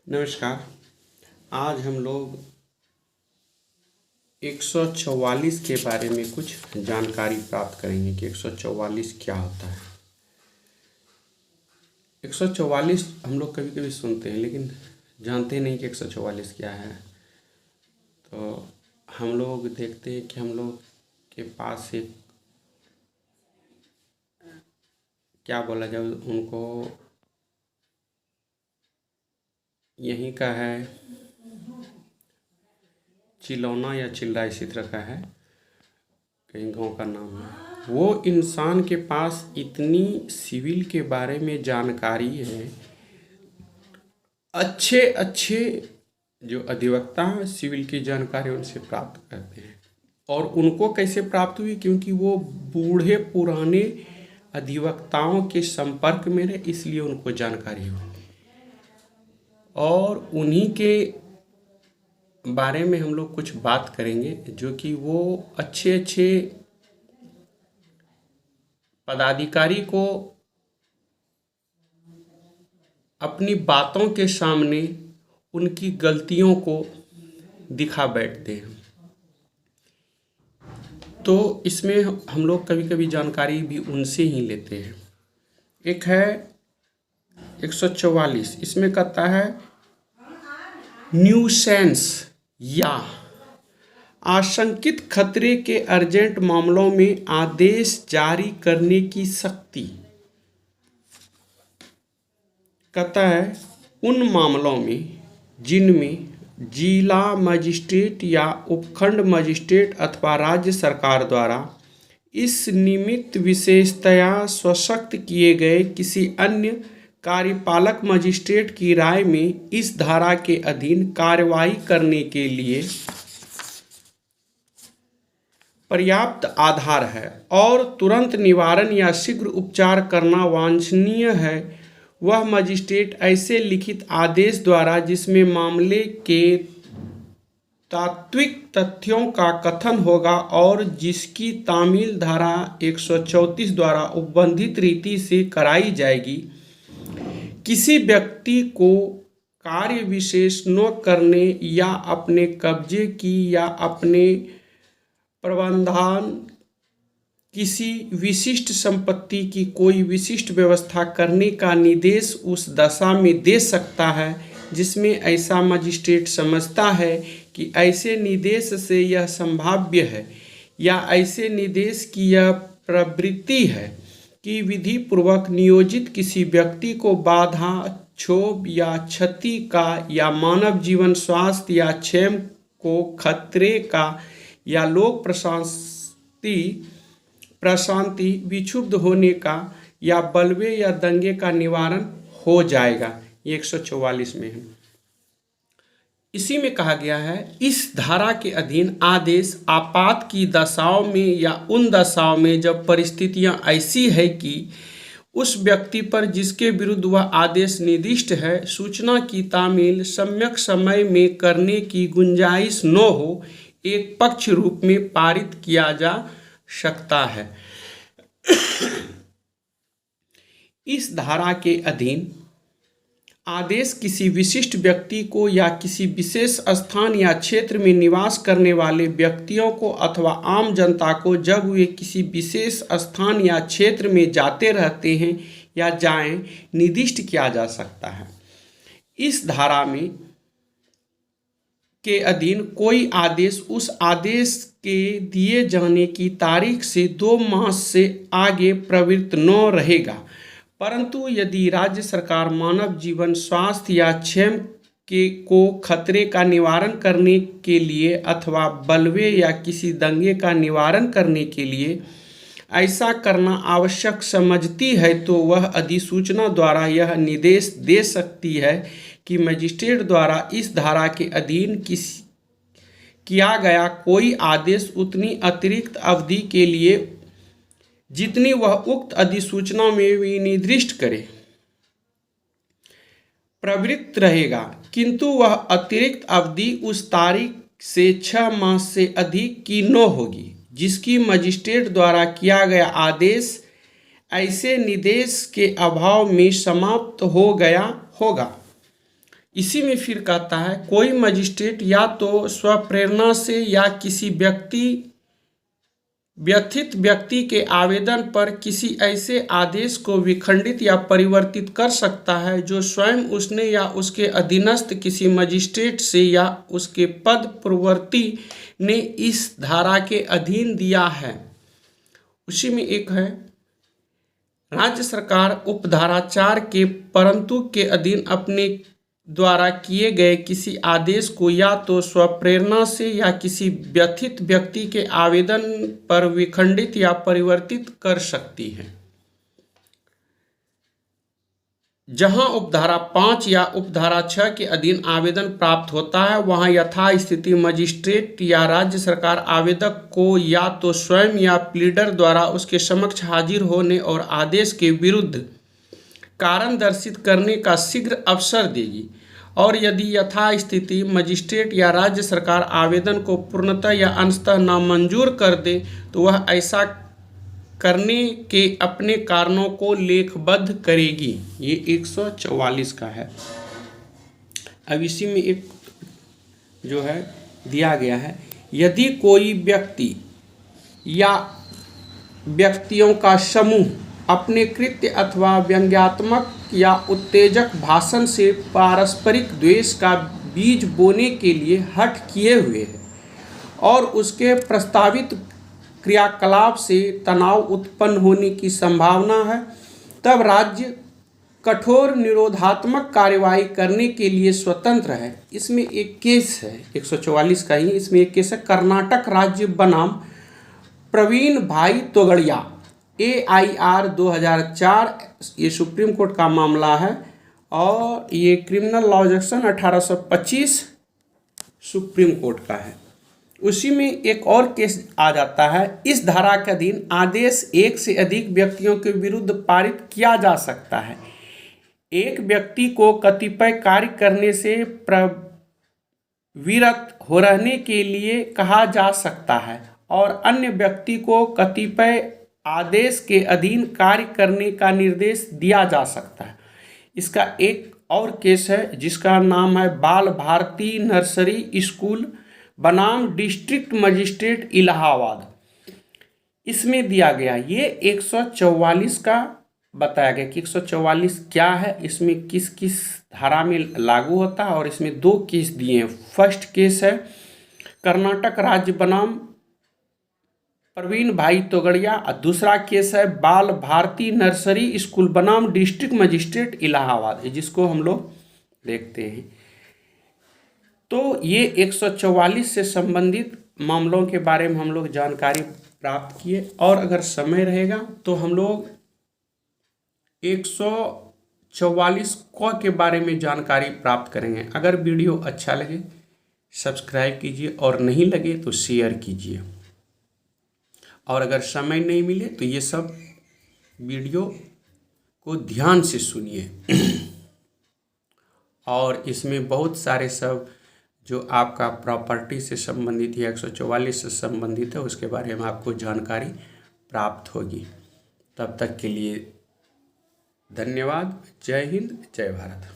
नमस्कार। आज हम लोग 144 के बारे में कुछ जानकारी प्राप्त करेंगे कि 144 क्या होता है। 144 हम लोग कभी कभी सुनते हैं लेकिन जानते नहीं कि 144 क्या है। तो हम लोग देखते हैं कि हम लोग के पास एक क्या बोला जाए उनको, यहीं का है चिलौना या चिल्ला, इसी तरह का है, कहीं गांव का नाम है। वो इंसान के पास इतनी सिविल के बारे में जानकारी है, अच्छे अच्छे जो अधिवक्ता हैं सिविल की जानकारी उनसे प्राप्त करते हैं। और उनको कैसे प्राप्त हुई? क्योंकि वो बूढ़े पुराने अधिवक्ताओं के संपर्क में रहे, इसलिए उनको जानकारी हुई। और उन्हीं के बारे में हम लोग कुछ बात करेंगे, जो कि वो अच्छे अच्छे पदाधिकारी को अपनी बातों के सामने उनकी गलतियों को दिखा बैठते हैं। तो इसमें हम लोग कभी कभी जानकारी भी उनसे ही लेते हैं। एक है 144, इसमें कहता है न्यूसेंस या आशंकित खतरे के अर्जेंट मामलों में आदेश जारी करने की शक्ति। कहता है उन मामलों में जिनमें जिला मजिस्ट्रेट या उपखंड मजिस्ट्रेट अथवा राज्य सरकार द्वारा इस निमित्त विशेषतया सशक्त किए गए किसी अन्य कार्यपालक मजिस्ट्रेट की राय में इस धारा के अधीन कार्यवाही करने के लिए पर्याप्त आधार है और तुरंत निवारण या शीघ्र उपचार करना वांछनीय है, वह मजिस्ट्रेट ऐसे लिखित आदेश द्वारा जिसमें मामले के तात्विक तथ्यों का कथन होगा और जिसकी तामील धारा 134 द्वारा उपबंधित रीति से कराई जाएगी, किसी व्यक्ति को कार्य विशेष न करने या अपने कब्जे की या अपने प्रबंधन किसी विशिष्ट संपत्ति की कोई विशिष्ट व्यवस्था करने का निर्देश उस दशा में दे सकता है जिसमें ऐसा मजिस्ट्रेट समझता है कि ऐसे निर्देश से यह संभाव्य है या ऐसे निर्देश की यह प्रवृत्ति है कि विधि पूर्वक नियोजित किसी व्यक्ति को बाधा, क्षोभ या क्षति का या मानव जीवन, स्वास्थ्य या क्षेम को खतरे का या लोक प्रशांति विक्षुब्ध होने का या बलवे या दंगे का निवारण हो जाएगा। ये 144 में है। इसी में कहा गया है इस धारा के अधीन आदेश आपात की दशाओं में या उन दशाओं में जब परिस्थितियां ऐसी है कि उस व्यक्ति पर जिसके विरुद्ध वह आदेश निर्दिष्ट है सूचना की तामील सम्यक समय में करने की गुंजाइश न हो, एक पक्ष रूप में पारित किया जा सकता है। इस धारा के अधीन आदेश किसी विशिष्ट व्यक्ति को या किसी विशेष स्थान या क्षेत्र में निवास करने वाले व्यक्तियों को अथवा आम जनता को जब वे किसी विशेष स्थान या क्षेत्र में जाते रहते हैं या जाएं निर्दिष्ट किया जा सकता है। इस धारा में के अधीन कोई आदेश उस आदेश के दिए जाने की तारीख से 2 मास से आगे प्रवृत्त न रहेगा, परंतु यदि राज्य सरकार मानव जीवन, स्वास्थ्य या क्षेम को खतरे का निवारण करने के लिए अथवा बलवे या किसी दंगे का निवारण करने के लिए ऐसा करना आवश्यक समझती है तो वह अधिसूचना द्वारा यह निर्देश दे सकती है कि मजिस्ट्रेट द्वारा इस धारा के अधीन किया गया कोई आदेश उतनी अतिरिक्त अवधि के लिए जितनी वह उक्त अधिसूचना में विनिर्दिष्ट करे प्रवृत्त रहेगा, किंतु वह अतिरिक्त अवधि उस तारीख से 6 मास से अधिक की न होगी जिसकी मजिस्ट्रेट द्वारा किया गया आदेश ऐसे निर्देश के अभाव में समाप्त हो गया होगा। इसी में फिर कहता है कोई मजिस्ट्रेट या तो स्वप्रेरणा से या किसी व्यथित व्यक्ति के आवेदन पर किसी ऐसे आदेश को विखंडित या परिवर्तित कर सकता है जो स्वयं उसने या उसके अधीनस्थ किसी मजिस्ट्रेट से या उसके पद पूर्ववर्ती ने इस धारा के अधीन दिया है। उसी में एक है राज्य सरकार उपधारा 4 के परंतु के अधीन अपने द्वारा किए गए किसी आदेश को या तो स्वप्रेरणा से या किसी व्यथित व्यक्ति के आवेदन पर विखंडित या परिवर्तित कर सकती है। जहां उपधारा 5 या उपधारा 6 के अधीन आवेदन प्राप्त होता है वहां यथास्थिति मजिस्ट्रेट या राज्य सरकार आवेदक को या तो स्वयं या प्लीडर द्वारा उसके समक्ष हाजिर होने और आदेश के विरुद्ध कारण दर्शित करने का शीघ्र अवसर देगी, और यदि यथास्थिति मजिस्ट्रेट या राज्य सरकार आवेदन को पूर्णतः या अंशतः नामंजूर कर दे तो वह ऐसा करने के अपने कारणों को लेखबद्ध करेगी। ये 144 का है। अब इसी में एक जो है दिया गया है, यदि कोई व्यक्ति या व्यक्तियों का समूह अपने कृत्य अथवा व्यंग्यात्मक या उत्तेजक भाषण से पारस्परिक द्वेष का बीज बोने के लिए हठ किए हुए है और उसके प्रस्तावित क्रियाकलाप से तनाव उत्पन्न होने की संभावना है, तब राज्य कठोर निरोधात्मक कार्यवाही करने के लिए स्वतंत्र है। इसमें एक केस है 144 का ही, इसमें एक केस है कर्नाटक राज्य बनाम प्रवीण भाई तोगड़िया AIR 2004। ये सुप्रीम कोर्ट का मामला है और ये criminal law section 1825 supreme court का है। उसी में एक और केस आ जाता है, इस धारा के अधीन आदेश एक से अधिक व्यक्तियों के विरुद्ध पारित किया जा सकता है। एक व्यक्ति को कतिपय कार्य करने से प्रवृत्त हो रहने के लिए कहा जा सकता है और अन्य व्यक्ति को कतिपय आदेश के अधीन कार्य करने का निर्देश दिया जा सकता है। इसका एक और केस है जिसका नाम है बाल भारती नर्सरी स्कूल बनाम डिस्ट्रिक्ट मजिस्ट्रेट इलाहाबाद। इसमें दिया गया ये 144 का बताया गया कि 144 क्या है, इसमें किस किस धारा में लागू होता है, और इसमें 2 केस दिए हैं। फर्स्ट केस है कर्नाटक राज्य बनाम प्रवीण भाई तोगड़िया और दूसरा केस है बाल भारती नर्सरी स्कूल बनाम डिस्ट्रिक्ट मजिस्ट्रेट इलाहाबाद, जिसको हम लोग देखते हैं। तो ये 144 से संबंधित मामलों के बारे में हम लोग जानकारी प्राप्त किए, और अगर समय रहेगा तो हम लोग 144 क के बारे में जानकारी प्राप्त करेंगे। अगर वीडियो अच्छा लगे सब्सक्राइब कीजिए और नहीं लगे तो शेयर कीजिए, और अगर समय नहीं मिले तो ये सब वीडियो को ध्यान से सुनिए। और इसमें बहुत सारे सब जो आपका प्रॉपर्टी से संबंधित या 144 से संबंधित है उसके बारे में आपको जानकारी प्राप्त होगी। तब तक के लिए धन्यवाद। जय हिंद, जय भारत।